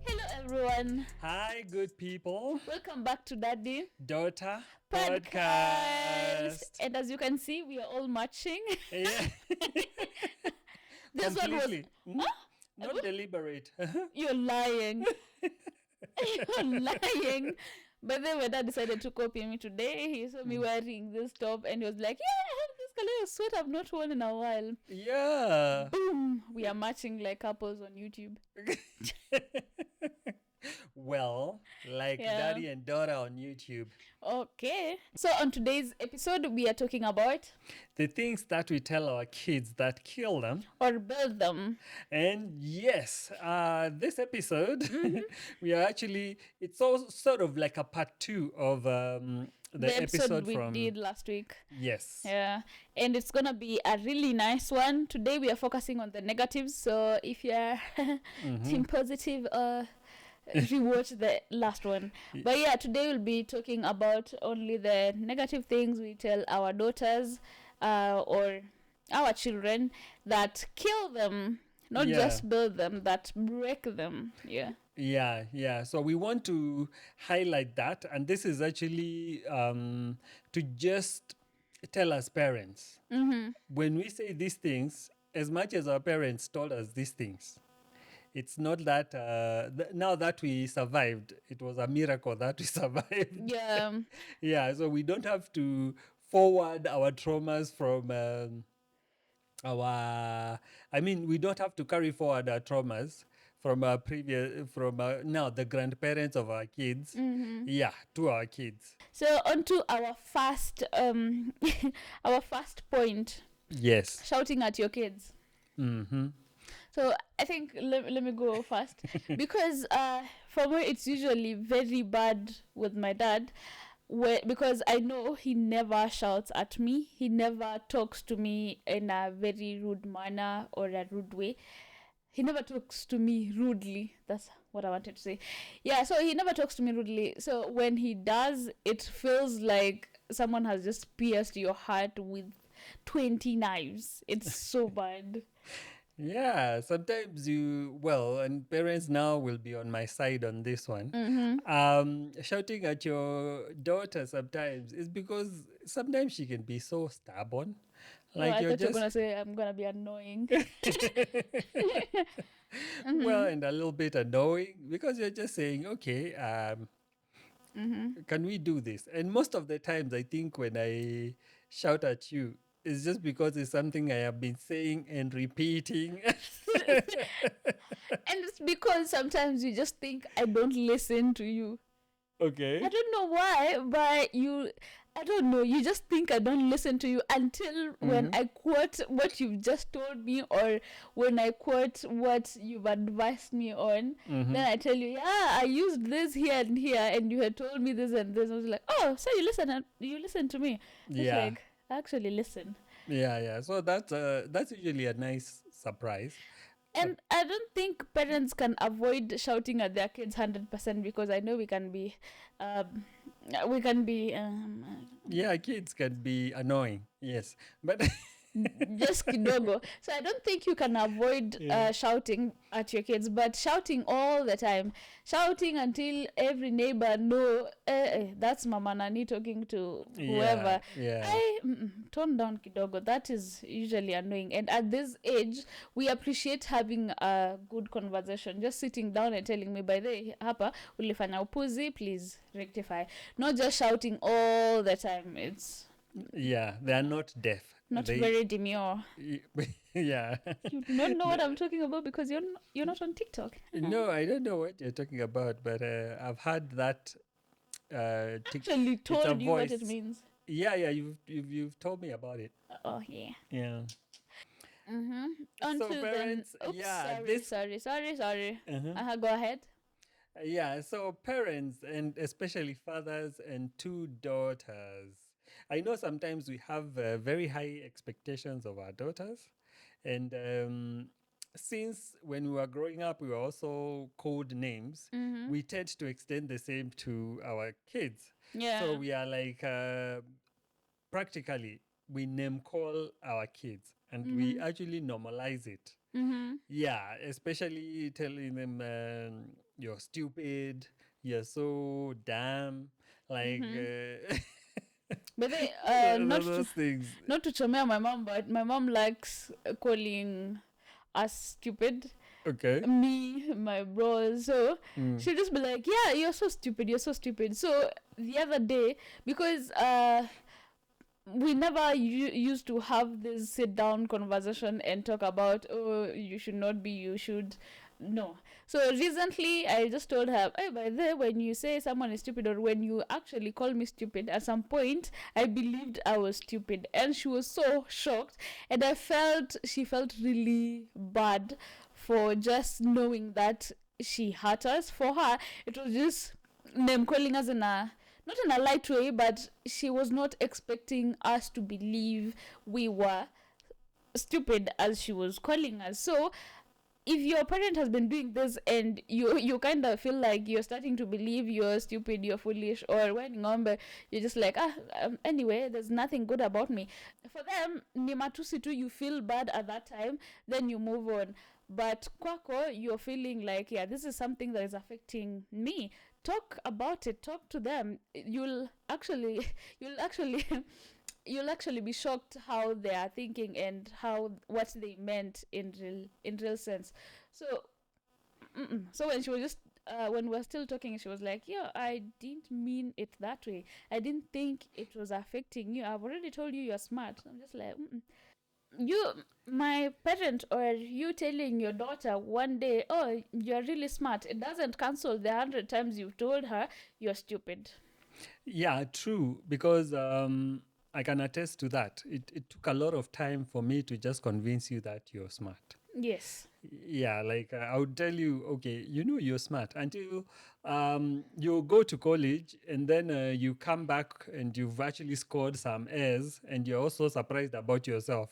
Hello, everyone. Hi, good people. Welcome back to Daddy Daughter Podcast. Podcast. And as you can see, we are all matching. Yeah, This one was. completely. Not deliberate. You're lying. You're lying. But then when Dad decided to copy me today, he saw me wearing this top and he was like, "Yeah, I have this color of sweater I've not worn in a while." Yeah. Boom. We are matching like couples on YouTube. Well, like Yeah. daddy and daughter on YouTube. Okay. So on today's episode, we are talking about The things that we tell our kids that kill them. or build them. And yes, this episode, we are actually, it's all sort of like a part 2 of the episode we from. did last week. Yes. Yeah, and it's gonna be a really nice one. Today we are focusing on the negatives. So if you're team positive, rewatch the last one. But yeah, today we'll be talking about only the negative things we tell our daughters or our children that kill them, not Yeah. just build them, that break them. Yeah. Yeah. So we want to highlight that, and this is actually to just tell us parents when we say these things, as much as our parents told us these things, it's not that now that we survived, it was a miracle that we survived. Yeah. Yeah, so we don't have to forward our traumas from we don't have to carry forward our traumas from our now the grandparents of our kids, to our kids. So on to our first our first point, Yes. shouting at your kids. So I think let me go first because for me it's usually very bad with my dad, because I know he never shouts at me. He never talks to me in a very rude manner or a rude way. He never talks to me rudely. That's what I wanted to say. Yeah, so he never talks to me rudely. So when he does, it feels like someone has just pierced your heart with 20 knives. It's so bad. Yeah, sometimes and parents now will be on my side on this one. Shouting at your daughter sometimes is because sometimes she can be so stubborn. Like I you're thought you were just gonna say I'm gonna be annoying. well, and a little bit annoying because you're just saying, okay, can we do this? And most of the times, I think when I shout at you, it's just because it's something I have been saying and repeating. And it's because sometimes you just think I don't listen to you. Okay. I don't know why, but I don't know, you just think I don't listen to you until when I quote what you've just told me, or when I quote what you've advised me on, then I tell you, yeah, I used this here and here, and you had told me this and this. I was like, oh, so you listen to me. It's Yeah. like, I actually listen. Yeah. So that's usually a nice surprise. And I don't think parents can avoid shouting at their kids 100%, because I know we can be Yeah, kids can be annoying. Yes, but just kidogo. So I don't think you can avoid shouting at your kids, but shouting all the time, shouting until every neighbor know that's Mama Nani talking to whoever. Yeah. Tone down kidogo. That is usually annoying. And at this age, we appreciate having a good conversation. Just sitting down and telling me, by the way, hapa ulifanya upuzi, please rectify. Not just shouting all the time. It's Yeah, they are not deaf. not very demure. Yeah. You do not know what I'm talking about because you're not on TikTok. No, I don't know what you're talking about, but I've heard that. Actually it's a told you what it voice. means. Yeah, you've told me about it. Oh yeah. Yeah. On So to the parents, oops, yeah, sorry. Go ahead. Yeah, so parents, and especially fathers and 2 daughters. I know sometimes we have very high expectations of our daughters, and since when we were growing up, we were also called names, we tend to extend the same to our kids. Yeah. So we are like, practically, we name call our kids and we actually normalize it. Yeah, especially telling them, you're stupid, you're so dumb, like, But they, those things. not to chomea my mom, but my mom likes calling us stupid. Okay. Me, my bros. So she'll just be like, yeah, you're so stupid, you're so stupid. So the other day, because we never used to have this sit down conversation and talk about, oh, you should not be, you should. No. So recently, I just told her, hey, by the way, when you say someone is stupid or when you actually call me stupid, at some point, I believed I was stupid. And she was so shocked. And she felt really bad for just knowing that she hurt us. For her, it was just name calling us not in a light way, but she was not expecting us to believe we were stupid as she was calling us. So if your parent has been doing this and you kind of feel like you're starting to believe you're stupid, you're foolish, or when you're just like, anyway, there's nothing good about me. For them, ni matusi tu, you feel bad at that time, then you move on. But kwako, you're feeling like, yeah, this is something that is affecting me. Talk about it. Talk to them. You'll actually be shocked how they are thinking and what they meant in real sense. So when she was just when we were still talking, she was like, yeah, I didn't mean it that way. I didn't think it was affecting you. I've already told you you're smart. I'm just like, my parent or you telling your daughter one day, oh, you're really smart, it doesn't cancel the 100 times you've told her you're stupid. Yeah, true. Because I can attest to that. It took a lot of time for me to just convince you that you're smart. Yes. Yeah, like I would tell you, okay, you're smart until you go to college and then you come back and you've actually scored some A's and you're also surprised about yourself.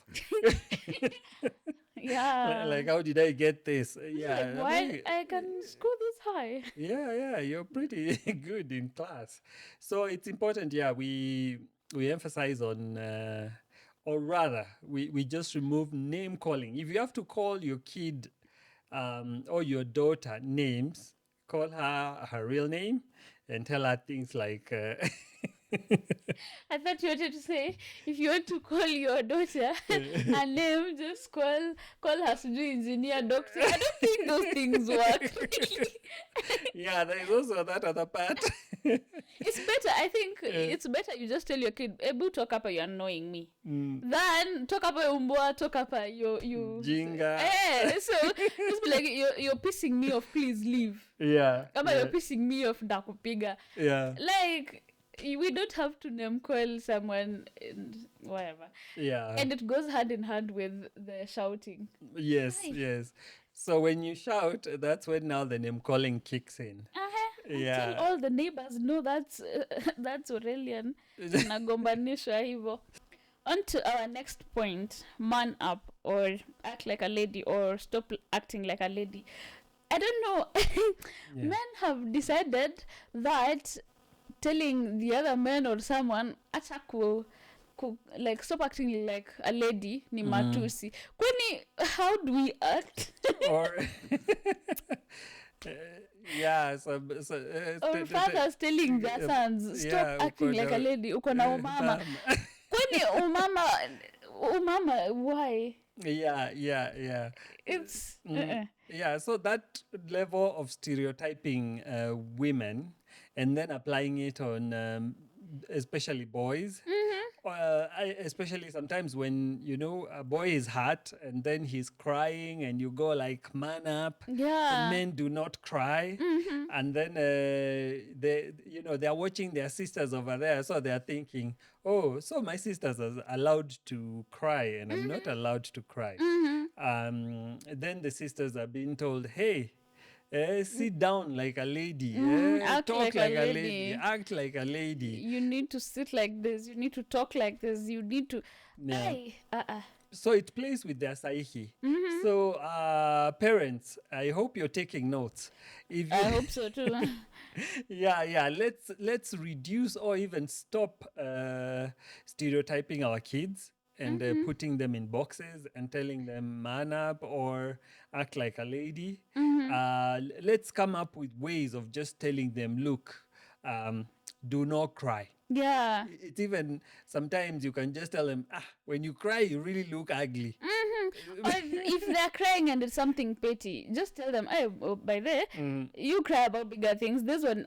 Yeah. Like, how did I get this? Yeah. Like, why I can score this high? Yeah, you're pretty good in class. So it's important, yeah, we emphasize on or rather, we just remove name calling. If you have to call your kid or your daughter names, call her real name and tell her things like. I thought you wanted to say, if you want to call your daughter her name, just call her sijui engineer, doctor. I don't think those things work. Yeah, there is also that other part. It's better. I think it's better you just tell your kid, Ebu talk up, you're annoying me. Then talk up umbwa, talk up you Jinga. So just be like, you're pissing me off, please leave. Yeah. You're pissing me off, ndakupiga. Yeah. Like, we don't have to name call someone and whatever. Yeah. And it goes hand in hand with the shouting. Yes. So when you shout, that's when now the name calling kicks in. Yeah. Until all the neighbors know that's Aurelian. Nagombanishwa hivo. On to our next point, man up or act like a lady or stop acting like a lady. I don't know. Men have decided that telling the other man or someone like stop acting like a lady ni matusi. Kwani how do we act? Or or fathers telling their sons stop acting like a lady. Uko na umama. Kwani umama why? Yeah. It's yeah. So that level of stereotyping women and then applying it on especially boys. Especially sometimes when a boy is hurt and then he's crying and you go like, man up. Yeah. Men do not cry. And then they're watching their sisters over there, so they're thinking, oh, so my sisters are allowed to cry and I'm not allowed to cry. Then the sisters are being told, hey, sit down like a lady. Talk like a lady. Act like a lady. You need to sit like this. You need to talk like this. You need to. Yeah. so it plays with their psyche. So parents, I hope you're taking notes. If I you, hope so too. yeah, let's reduce or even stop stereotyping our kids and putting them in boxes and telling them man up or act like a lady. Let's come up with ways of just telling them, look, do not cry. Yeah. It's even sometimes you can just tell them, when you cry, you really look ugly. Or if they're crying and it's something petty, just tell them, "Hey, by the way, you cry about bigger things. This one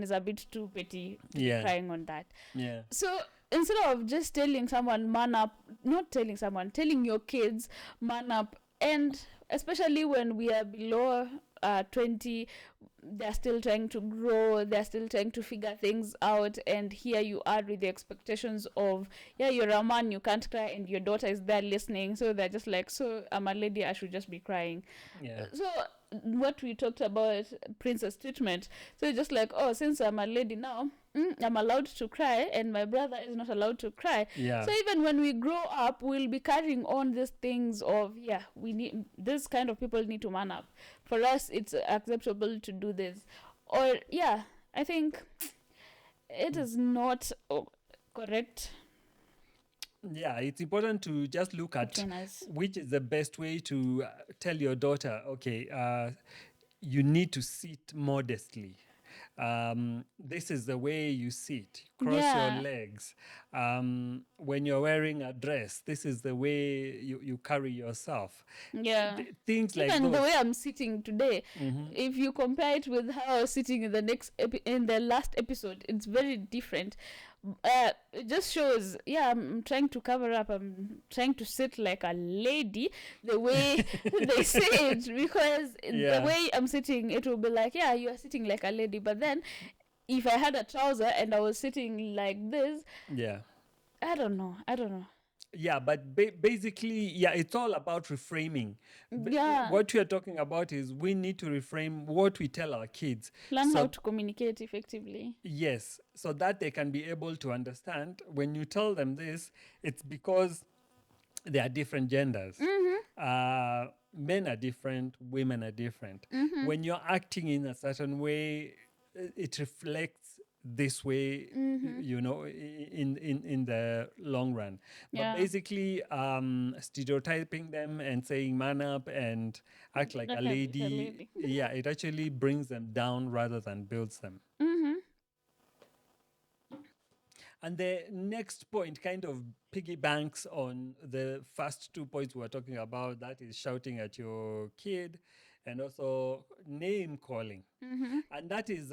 is a bit too petty to be Yeah. crying on that." Yeah. So instead of just telling someone man up, not telling someone, telling your kids man up, and especially when we are below 20, they're still trying to grow, they're still trying to figure things out, and here you are with the expectations of, yeah, you're a man, you can't cry, and your daughter is there listening, so they're just like, so I'm a lady, I should just be crying. Yeah. So what we talked about, princess treatment, so just like, oh, since I'm a lady now, I'm allowed to cry and my brother is not allowed to cry. Yeah. So even when we grow up, we'll be carrying on these things of, yeah, we need, this kind of people need to man up. For us, it's acceptable to do this. Or, yeah, I think it is not correct. Yeah, it's important to just look at Okay, nice. which is the best way to tell your daughter, okay, you need to sit modestly. This is the way you sit. Cross Yeah. your legs. When you're wearing a dress, this is the way you carry yourself. Yeah. Things like Even those. the way I'm sitting today, if you compare it with how I was sitting in the last episode, it's very different. It just shows, yeah, I'm trying to cover up, I'm trying to sit like a lady, the way they say it, because Yeah. the way I'm sitting, it will be like, yeah, you are sitting like a lady, but then if I had a trouser and I was sitting like this, Yeah. I don't know. Yeah, but basically, yeah, it's all about reframing. Yeah. What we are talking about is we need to reframe what we tell our kids. Learn So- how to communicate effectively. Yes, so that they can be able to understand when you tell them this, it's because there are different genders. Men are different, women are different. When you're acting in a certain way, it reflects this way, you know, in the long run. Yeah. But basically, stereotyping them and saying man up and act like a Like a lady, lady. yeah, it actually brings them down rather than builds them. And the next point kind of piggybanks on the first 2 points we were talking about. That is shouting at your kid and also name calling. And that is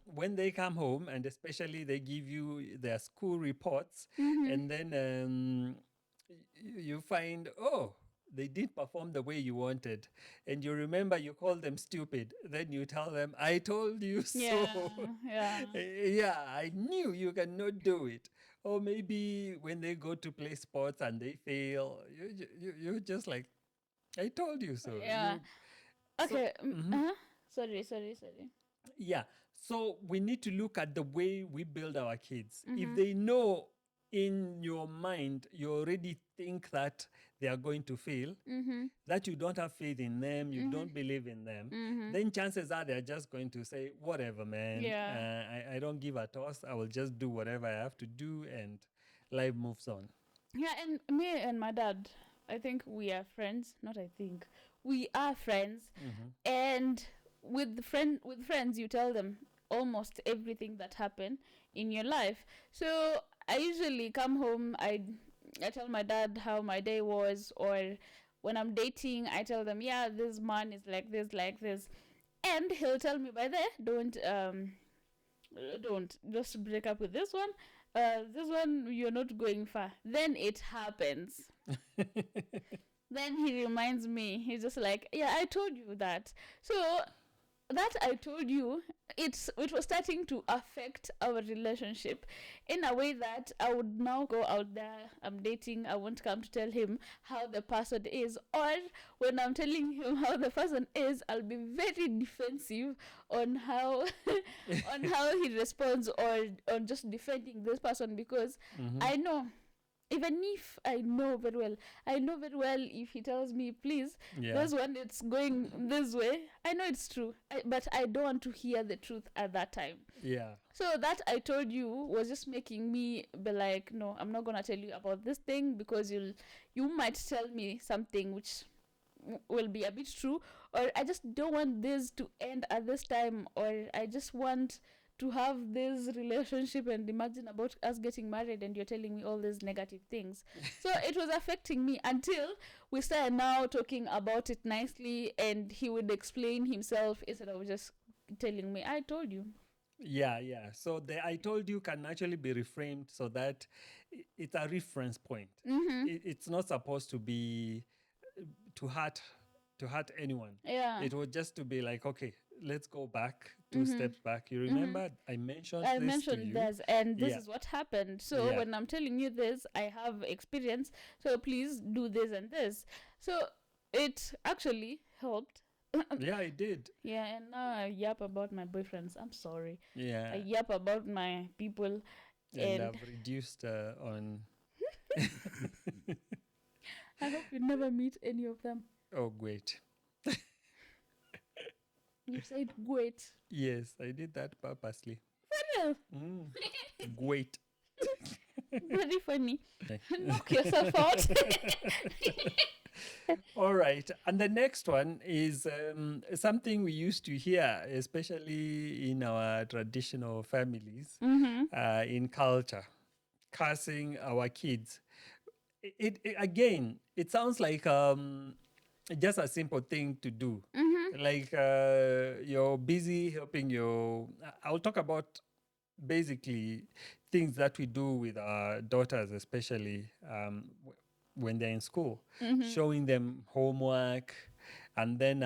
when they come home and especially they give you their school reports and then you find, oh, they didn't perform the way you wanted. And you remember you called them stupid. Then you tell them, I told you so. Yeah. Yeah, I knew you cannot do it. Or maybe when they go to play sports and they fail, you're just like, I told you so. Yeah. You- Okay. Sorry. yeah. So we need to look at the way we build our kids. If they know in your mind, you already think that they are going to fail, that you don't have faith in them, you don't believe in them, then chances are they're just going to say, whatever, man. Yeah. I don't give a toss. I will just do whatever I have to do and life moves on. Yeah, and me and my dad, I think we are friends. Not I think. We are friends. And with friends, you tell them almost everything that happened in your life. So I usually come home, I tell my dad how my day was, or when I'm dating, I tell them, yeah, this man is like this. And he'll tell me, by there, don't just break up with this one. This one, you're not going far. Then it happens. Then he reminds me, he's just like, yeah, I told you that. So that I told you, it was starting to affect our relationship in a way that I would now go out there, I'm dating, I won't come to tell him how the person is, or when I'm telling him how the person is, I'll be very defensive on how on how he responds, or on just defending this person, because I know even if I know very well if he tells me, please, Yeah. this one, it's going this way, I know it's true, but I don't want to hear the truth at that time. Yeah. So that I told you was just making me be like, no, I'm not gonna tell you about this thing, because you might tell me something which will be a bit true, or I just don't want this to end at this time, or I just want to have this relationship and imagine about us getting married, and you're telling me all these negative things. So it was affecting me until we started now talking about it nicely, and he would explain himself instead of just telling me, I told you. Yeah, yeah. So the I told you can actually be reframed so that it's a reference point. It's not supposed to be to hurt anyone. Yeah. It was just to be like, okay, let's go back 2 steps back. You remember I mentioned to you. this, and this Yeah. is what happened. So Yeah. when I'm telling you this, I have experience. So please do this and this. So it actually helped. Yeah, it did. Yeah, and now I yap about my boyfriends. I'm sorry. Yeah. I yap about my people. And And I've reduced on. I hope you never meet any of them. Oh, great. You said great. Yes, I did that purposely. Well, Great. very funny. Okay. Knock yourself out. All right. And the next one is something we used to hear, especially in our traditional families, in culture, cursing our kids. Again, it sounds like just a simple thing to do. Like you're busy helping your. I'll talk about basically things that we do with our daughters, especially when they're in school, showing them homework, and then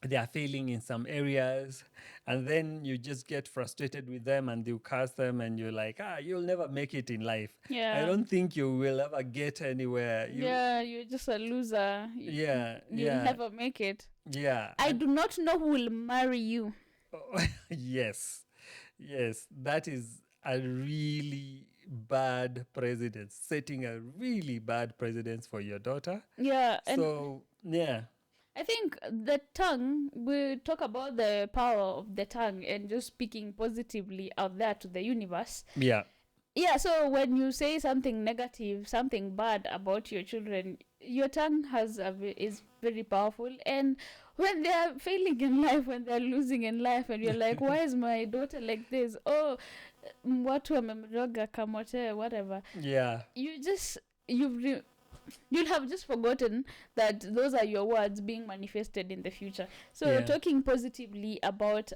they are failing in some areas, and then you just get frustrated with them and you curse them, and you're like, you'll never make it in life. Yeah. I don't think you will ever get anywhere. You're just a loser. Yeah, You'll never make it. Yeah. I do not know who will marry you. Yes, that is a really bad precedent, setting a really bad precedence for your daughter. Yeah, and So, yeah. I think the tongue, we talk about the power of the tongue and just speaking positively out there to the universe. Yeah. Yeah, so when you say something negative, something bad about your children, your tongue is very powerful. And when they are failing in life, when they are losing in life, and you're like, why is my daughter like this? Oh, watu wamemroga kamote, whatever. Yeah. You'll have just forgotten that those are your words being manifested in the future. So talking positively about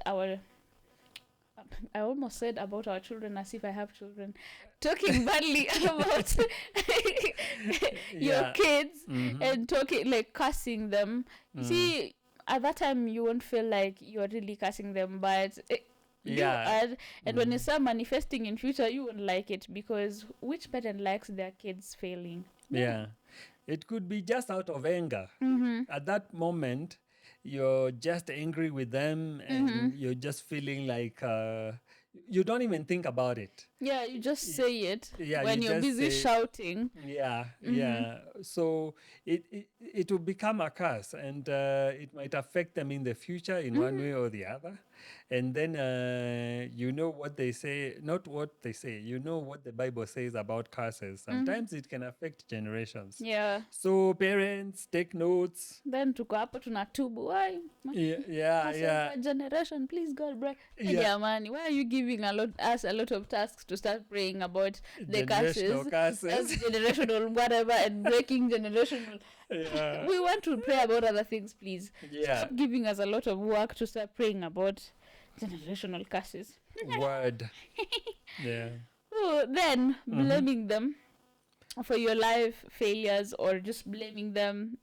I almost said about our children as if I have children. Talking badly about your kids and talking like cursing them. See, at that time you won't feel like you're really cursing them, but you are. And when you start manifesting in future, you won't like it, because which parent likes their kids failing? Yeah. It could be just out of anger. At that moment, you're just angry with them, and you're just feeling like you don't even think about it. Yeah, you just say it when you you're just busy say- shouting. Yeah. So it will become a curse, and it might affect them in the future in one way or the other. And then you know what they say, not what they say, you know what the Bible says about curses. Sometimes it can affect generations. Yeah. So parents, take notes. Then tuko hapo tunatubu. Why? Yeah. Generation, please God, bro. Yeah. Yeah, man. Why are you giving us a lot of tasks to start praying about the Generational curses. as generational whatever, and breaking generational? Yeah. We want to pray about other things, please. Yeah. Stop giving us a lot of work to start praying about generational curses. Word. Yeah. So then blaming them for your life failures, or just blaming them,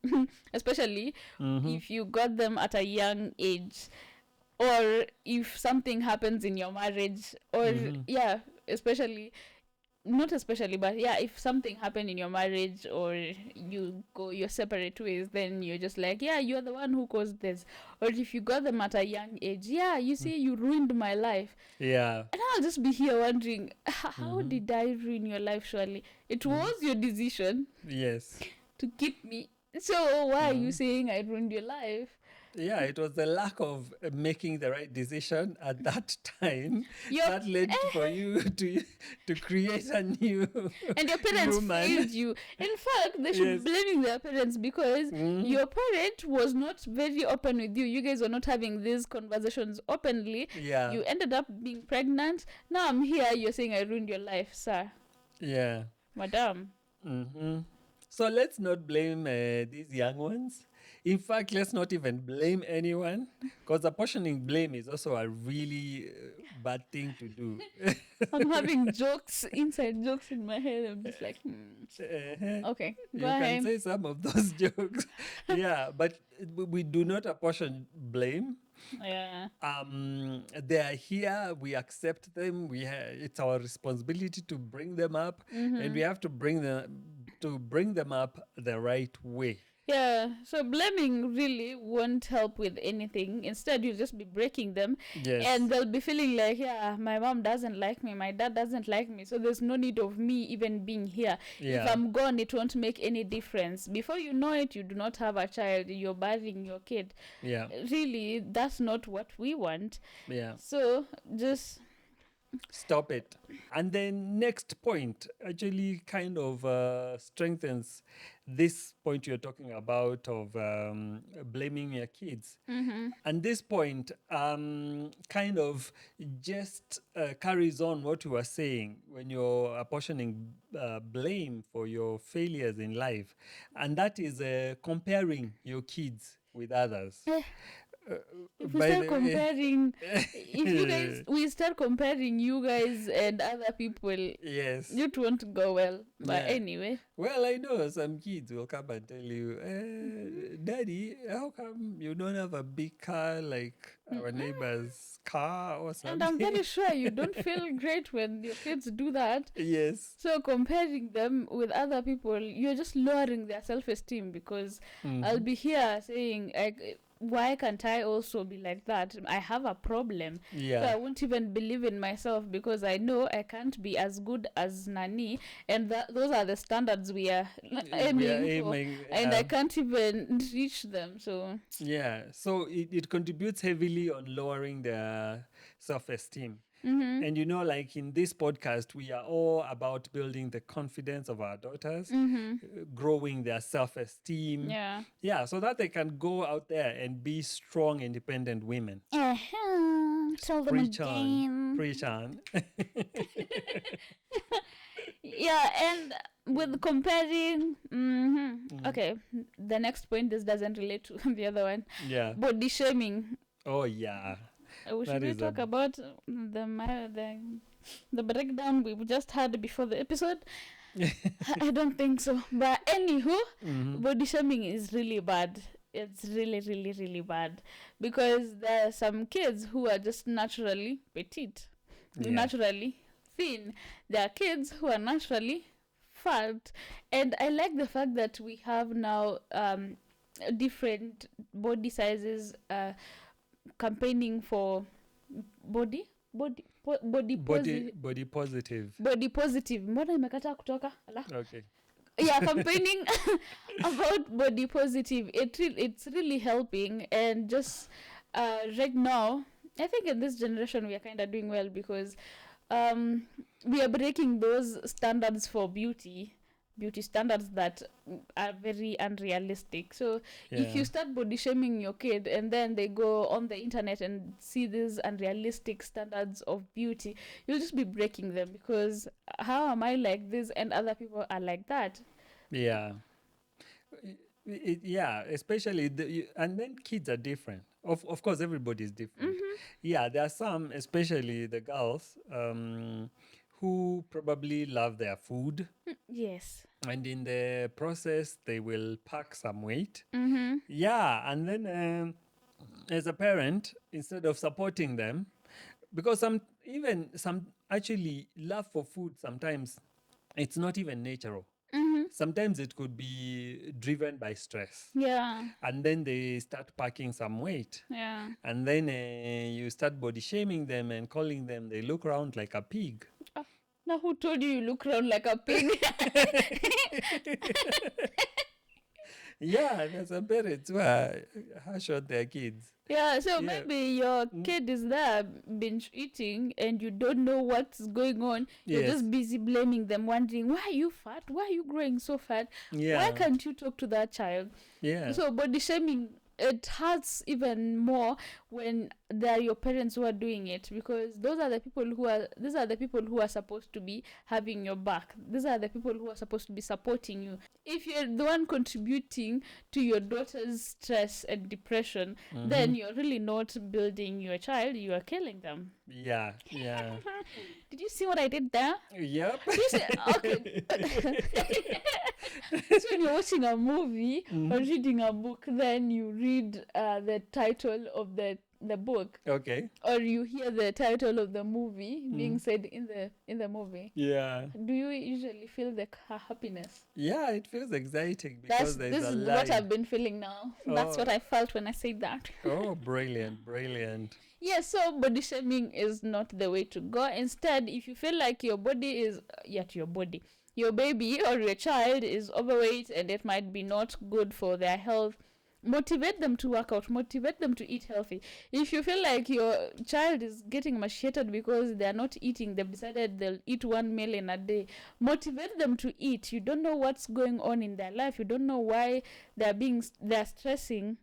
especially if you got them at a young age, or if something happens in your marriage, or especially not especially, but yeah, if something happened in your marriage or your separate ways, then you're just like, yeah, you're the one who caused this. Or if you got them at a young age, yeah, you see, you ruined my life. Yeah. And I'll just be here wondering, how Mm-hmm. did I ruin your life? Surely it Mm-hmm. was your decision Yes. to keep me. So why are you Mm-hmm. saying I ruined your life? Yeah, it was the lack of making the right decision at that time Your that led for you to create a new and your parents woman. failed you. In fact, they should Yes. be blaming their parents because Mm. your parent was not very open with you. You guys were not having these conversations openly. Yeah. You ended up being pregnant. Now I'm here. You're saying I ruined your life, sir, Yeah. madam. Mm-hmm. So let's not blame these young ones. In fact, let's not even blame anyone, because apportioning blame is also a really bad thing to do. I'm having jokes, inside jokes in my head. I'm just like, okay, You go can ahead. say some of those jokes. Yeah, but we do not apportion blame. Yeah. They are here, we accept them, it's our responsibility to bring them up, and we have to bring them up the right way. Yeah, so blaming really won't help with anything. Instead, you'll just be breaking them. Yes. And they'll be feeling like, yeah, my mom doesn't like me, my dad doesn't like me, so there's no need of me even being here. Yeah. If I'm gone, it won't make any difference. Before you know it, you do not have a child, you're burying your kid. Yeah. Really, that's not what we want. Yeah. So just Stop it. And then next point actually kind of strengthens this point you're talking about of blaming your kids. And this point kind of just carries on what you were saying when you're apportioning blame for your failures in life. And that is comparing your kids with others. if we By start the way- comparing, we start comparing you guys and other people, Yes. it won't go well. But Yeah. anyway. Well, I know some kids will come and tell you, Daddy, how come you don't have a big car like our neighbor's car or something? And I'm very sure you don't feel great when your kids do that. Yes. So comparing them with other people, you're just lowering their self-esteem because I'll be here saying, like, why can't I also be like that? I have a problem. So I Yeah. won't even believe in myself because I know I can't be as good as Nani. And those are the standards we are aiming for. And I can't even reach them. So Yeah. So it contributes heavily on lowering their self-esteem. And like in this podcast, we are all about building the confidence of our daughters, growing their self-esteem. yeah. Yeah, so that they can go out there and be strong, independent women. Tell them Preach again. on. Preach on. Yeah, and with comparing, okay, the next point, this doesn't relate to the other one. Yeah. Body shaming. Oh, yeah. Should That we is talk about the breakdown we just had before the episode? I don't think so. But anywho, body shaming is really bad. It's really, really, really bad because there are some kids who are just naturally petite, Yeah. naturally thin. There are kids who are naturally fat, and I like the fact that we have now different body sizes campaigning for body Body positive. body positive. Mbona imekataa kutoka? Ala. Okay. Yeah, campaigning about body positive. It's really helping, and just right now I think in this generation we are kind of doing well because we are breaking those standards for beauty standards that are very unrealistic. So if you start body shaming your kid and then they go on the internet and see these unrealistic standards of beauty, you'll just be breaking them because how am I like this and other people are like that? Yeah. Yeah, especially and then kids are different. Of course, everybody is different. Yeah, there are some, especially the girls, who probably love their food, Yes. and in the process, they will pack some weight. Yeah, and then as a parent, instead of supporting them, because some actually love for food sometimes it's not even natural. Sometimes it could be driven by stress. Yeah. And then they start packing some weight. Yeah. And then you start body shaming them and calling them, they look around like a pig. Now, who told you look around like a pig? Yeah, there's some parents who are harsh on their kids. Yeah, so maybe your kid is there binge eating and you don't know what's going on. You're just busy blaming them, wondering, why are you fat? Why are you growing so fat? Yeah. Why can't you talk to that child? Yeah. So body shaming, it hurts even more when they are your parents who are doing it, because these are the people who are supposed to be having your back. These are the people who are supposed to be supporting you. If you're the one contributing to your daughter's stress and depression, then you're really not building your child, you are killing them. Yeah. Did you see what I did there? Yep. Okay. So when you're watching a movie or reading a book, then you read the title of the book. Okay. Or you hear the title of the movie being said in the movie. Yeah. Do you usually feel the happiness? Yeah, it feels exciting because This there's a is line. what I've been feeling now. That's what I felt when I said that. Oh, brilliant. Yeah, so body shaming is not the way to go. Instead, if you feel like your baby or your child is overweight and it might be not good for their health, motivate them to work out, motivate them to eat healthy. If you feel like your child is getting emaciated because they're not eating, they've decided they'll eat 1 meal in a day, motivate them to eat. You don't know what's going on in their life. You don't know why they're stressing.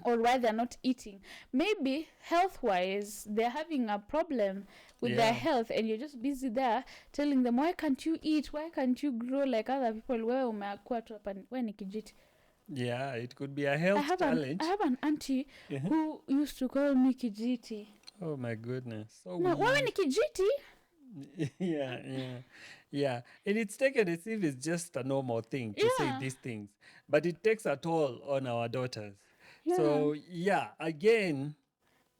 Or why they're not eating. Maybe health-wise they're having a problem with their health, and you're just busy there telling them, why can't you eat, why can't you grow like other people? Yeah, it could be a health challenge. I have an auntie who used to call me kijiti. Oh my goodness. So why ni kijiti? Yeah. And it's taken as if it's just a normal thing to say these things, but it takes a toll on our daughters. So again,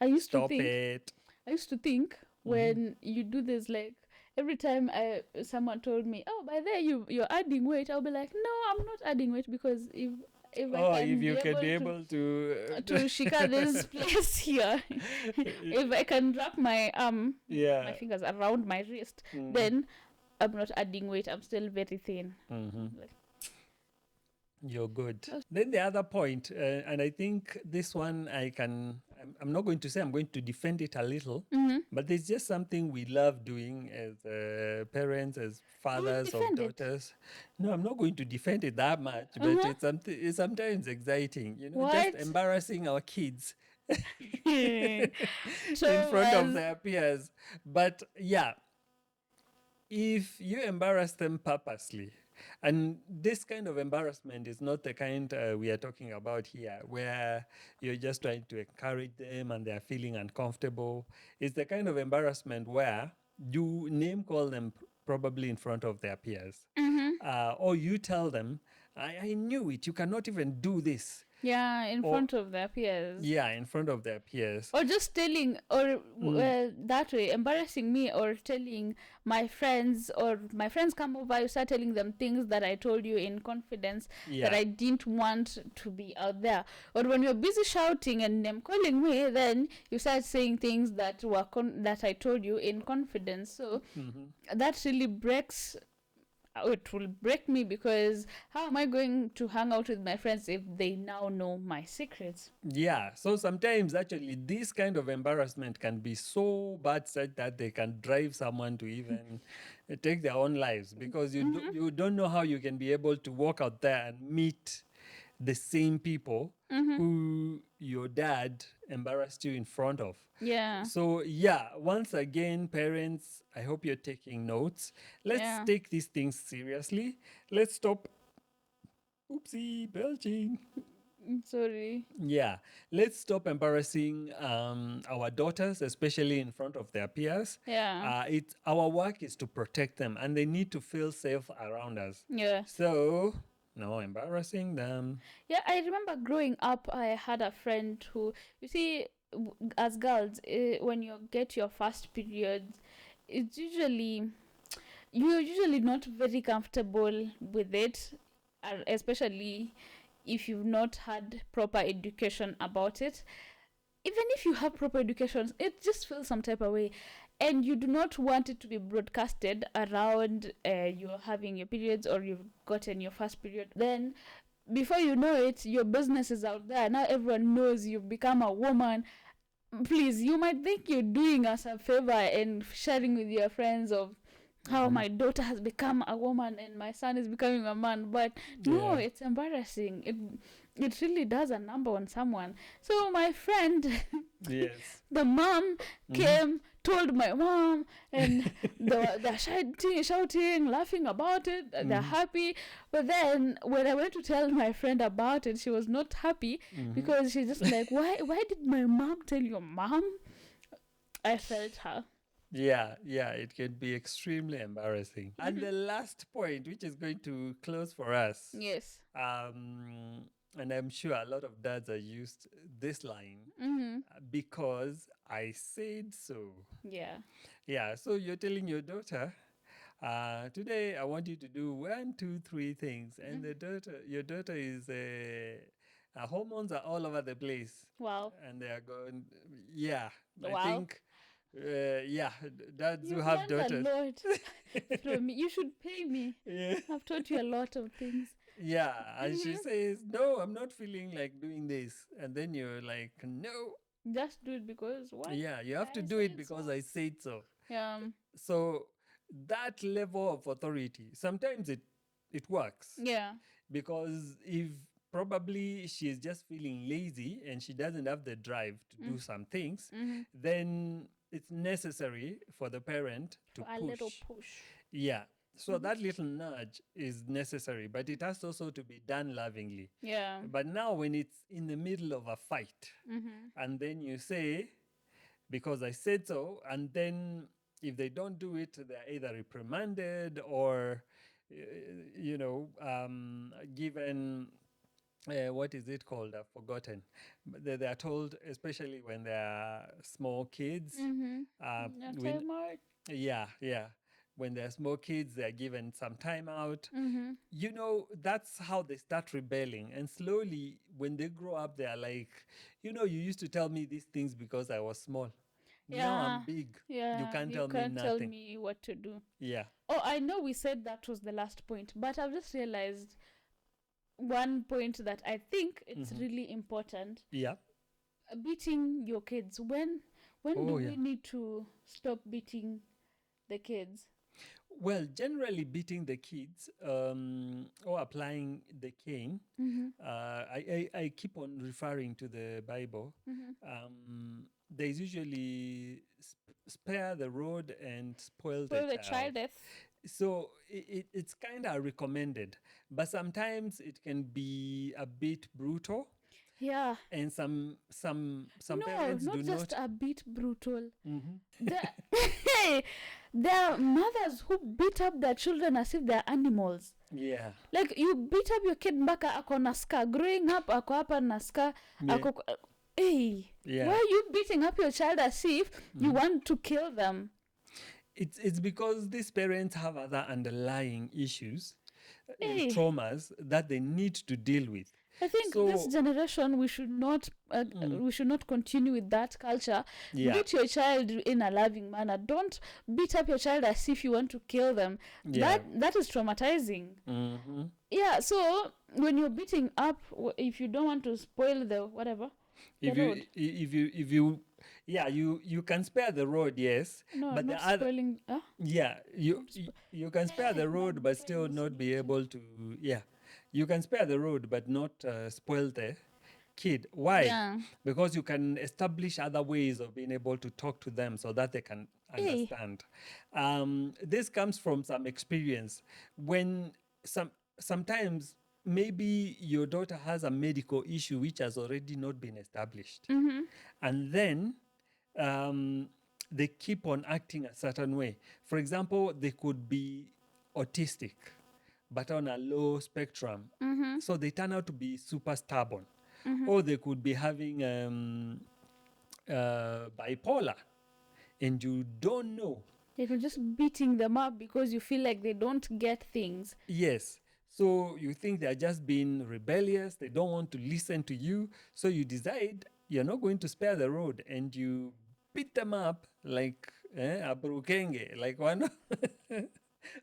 I used stop to think, it. I used to think when you do this, like every time someone told me, oh, by there you're adding weight, I'll be like, no, I'm not adding weight, because if you can be able to shika this place here, if I can wrap my my fingers around my wrist, then I'm not adding weight. I'm still very thin. You're good. Then the other point, and I think this one I'm not going to say I'm going to defend it a little, but there's just something we love doing as parents, as fathers of daughters. No, I'm not going to defend it that much, but it's sometimes exciting, just embarrassing our kids in front of their peers. But yeah, if you embarrass them purposely, and this kind of embarrassment is not the kind we are talking about here, where you're just trying to encourage them and they're feeling uncomfortable. It's the kind of embarrassment where you name call them probably in front of their peers. Or you tell them, I knew it, you cannot even do this. Yeah, in front of their peers. Yeah, in front of their peers. Or just telling, or that way, embarrassing me, or telling my friends, or my friends come over, you start telling them things that I told you in confidence that I didn't want to be out there. Or when you're busy shouting and them calling me, then you start saying things that were that I told you in confidence. So that really it will break me, because how am I going to hang out with my friends if they now know my secrets? Yeah, so sometimes actually this kind of embarrassment can be so bad such that they can drive someone to even take their own lives, because you don't know how you can be able to walk out there and meet the same people who your dad embarrassed you in front of. Yeah. So once again, parents, I hope you're taking notes. Let's take these things seriously. Let's stop. Oopsie, belching. Sorry. Yeah, let's stop embarrassing our daughters, especially in front of their peers. Yeah. Our work is to protect them, and they need to feel safe around us. Yeah. So no embarrassing them. Yeah, I remember growing up, I had a friend who, you see, as girls, when you get your first period, it's usually you're usually not very comfortable with it, especially if you've not had proper education about it. Even if you have proper education, it just feels some type of way, and you do not want it to be broadcasted around you're having your periods or you've gotten your first period. Then before you know it, your business is out there. Now everyone knows you've become a woman. Please, you might think you're doing us a favor and sharing with your friends of how my daughter has become a woman and my son is becoming a man, but no, it's embarrassing. It really does a number on someone. So my friend, Yes. the mom came, told my mom, and they're shouting, laughing about it. They're happy. But then when I went to tell my friend about it, she was not happy because she's just like, why did my mom tell your mom? I felt her. Yeah, it can be extremely embarrassing. And the last point, which is going to close for us, Yes. and I'm sure a lot of dads are used this line, because I said so. Yeah. Yeah, so you're telling your daughter, today I want you to do 1, 2, 3 things, and your daughter is hormones are all over the place. Wow. And they are going, yeah. I Wow. think, dads who You've have learned daughters. a lot from me. You should pay me. Yeah. I've taught you a lot of things. Yeah, and she says, no, I'm not feeling like doing this. And then you're like, no. Just do it because why? Yeah, you have to I do it said because so. I said so. Yeah. So that level of authority, sometimes it works. Yeah. Because if probably she is just feeling lazy and she doesn't have the drive to do some things, then it's necessary for the parent to A little push. Yeah. So that little nudge is necessary, but it has also to be done lovingly. Yeah. But now when it's in the middle of a fight, and then you say, because I said so, and then if they don't do it, they're either reprimanded or, given, what is it called? I've forgotten. But they are told, especially when they're small kids. When, yeah. When they're small kids, they're given some time out. That's how they start rebelling. And slowly, when they grow up, they're like, you used to tell me these things because I was small. Now I'm big. Yeah. You can't tell me tell nothing. me what to do. Yeah. Oh, I know we said that was the last point, but I've just realized one point that I think it's really important. Yeah. Beating your kids. When do we need to stop beating the kids? Well, generally beating the kids or applying the cane, I keep on referring to the Bible. There's usually spare the rod and spoil the child. So it's kind of recommended, but sometimes it can be a bit brutal. Yeah. And some No, parents not do just not. a bit brutal. Hey, there are mothers who beat up their children as if they're animals. Yeah. Like you beat up your kid mpaka ako na scar. Growing up ako hapa na scar. Hey, why are you beating up your child as if you want to kill them? It's because these parents have other underlying issues, traumas that they need to deal with. I think this generation we should not continue with that culture. Yeah. Beat your child in a loving manner. Don't beat up your child as if you want to kill them. Yeah. That is traumatizing. Yeah. So when you're beating up, if you don't want to spoil the whatever, if you you can spare the road, yes. No, but not the other spoiling. Yeah, you can spare the road but still not be able to. Yeah, you can spare the road but not spoil the kid. Why? Yeah. Because you can establish other ways of being able to talk to them so that they can understand. This comes from some experience. When sometimes maybe your daughter has a medical issue which has already not been established, and then they keep on acting a certain way. For example, they could be autistic, but on a low spectrum. So they turn out to be super stubborn. Or they could be having bipolar, and you don't know. You're just beating them up because you feel like they don't get things. Yes. So you think they're just being rebellious, they don't want to listen to you. So you decide you're not going to spare the road and you beat them up like a burukenge, like one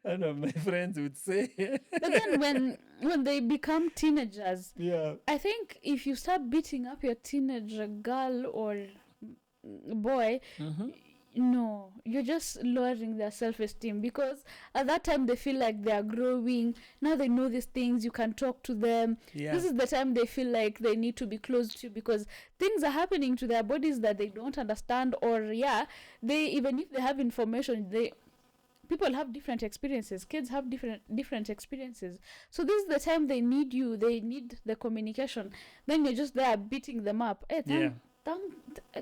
of my friends would say. But then when they become teenagers, Yeah. I think if you start beating up your teenager girl or boy, no, you're just lowering their self-esteem, because at that time they feel like they are growing. Now they know these things, you can talk to them. Yeah. This is the time they feel like they need to be close to you, because things are happening to their bodies that they don't understand, or they, even if they have information, people have different experiences. Kids have different experiences. So this is the time they need you. They need the communication. Then you're just there beating them up. Hey,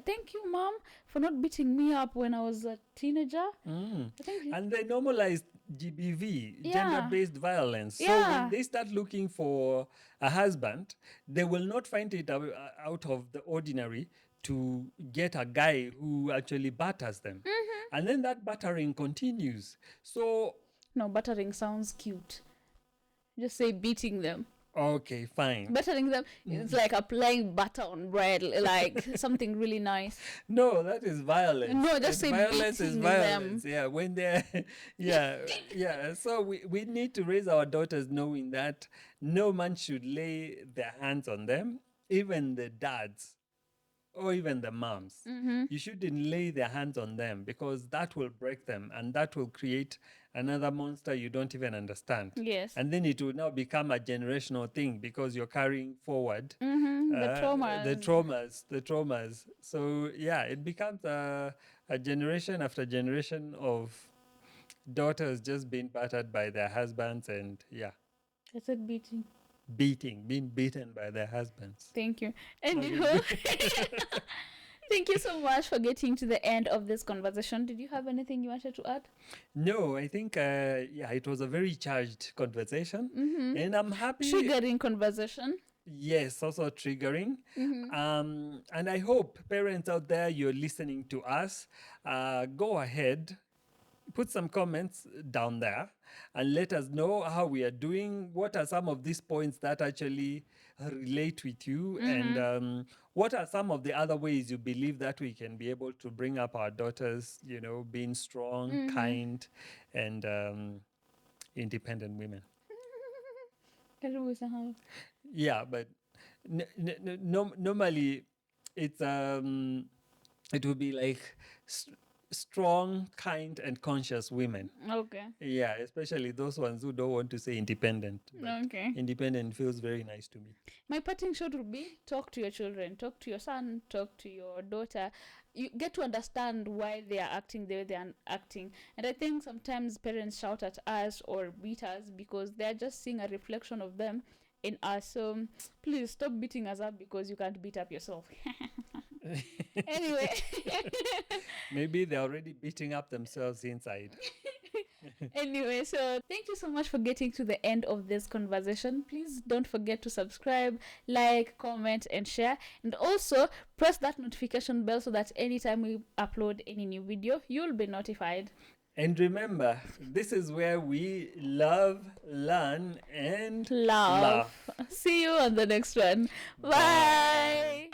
thank you, mom, for not beating me up when I was a teenager. And they normalized GBV, Yeah. gender-based violence. So Yeah. when they start looking for a husband, they will not find it out of the ordinary to get a guy who actually batters them. And then that battering continues. So, No, battering sounds cute. Just say beating them. okay, fine. Battering them, it's like applying butter on bread, like something really nice. No, that is violence. No, just say violence is beating violence. Yeah, when they're yeah. So we need to raise our daughters knowing that no man should lay their hands on them, even the dads or even the moms. You shouldn't lay their hands on them, because that will break them and that will create another monster you don't even understand. Yes. And then it will now become a generational thing, because you're carrying forward The traumas. So yeah, it becomes a generation after generation of daughters just being battered by their husbands, and I said beating. being beaten by their husbands. Thank you. Anyway, thank you so much for getting to the end of this conversation. Did you have anything you wanted to add? No, I think it was a very charged conversation, and I'm happy. Triggering conversation. Yes, also triggering. And I hope parents out there, you're listening to us, go ahead, put some comments down there and let us know how we are doing. What are some of these points that actually relate with you? And what are some of the other ways you believe that we can be able to bring up our daughters, being strong, kind, and independent women? Yeah, but normally it's it would be like strong, kind, and conscious women. Okay. Yeah, especially those ones who don't want to say independent. But Okay. independent feels very nice to me. My parting shot would be: talk to your children, talk to your son, talk to your daughter. You get to understand why they are acting the way they are acting. And I think sometimes parents shout at us or beat us because they're just seeing a reflection of them in us. So please stop beating us up because you can't beat up yourself. Anyway. Maybe they're already beating up themselves inside. Anyway, so thank you so much for getting to the end of this conversation. Please don't forget to subscribe, like, comment, and share. And also press that notification bell so that anytime we upload any new video, you'll be notified. And remember, this is where we love, learn, and Laugh. See you on the next one. Bye.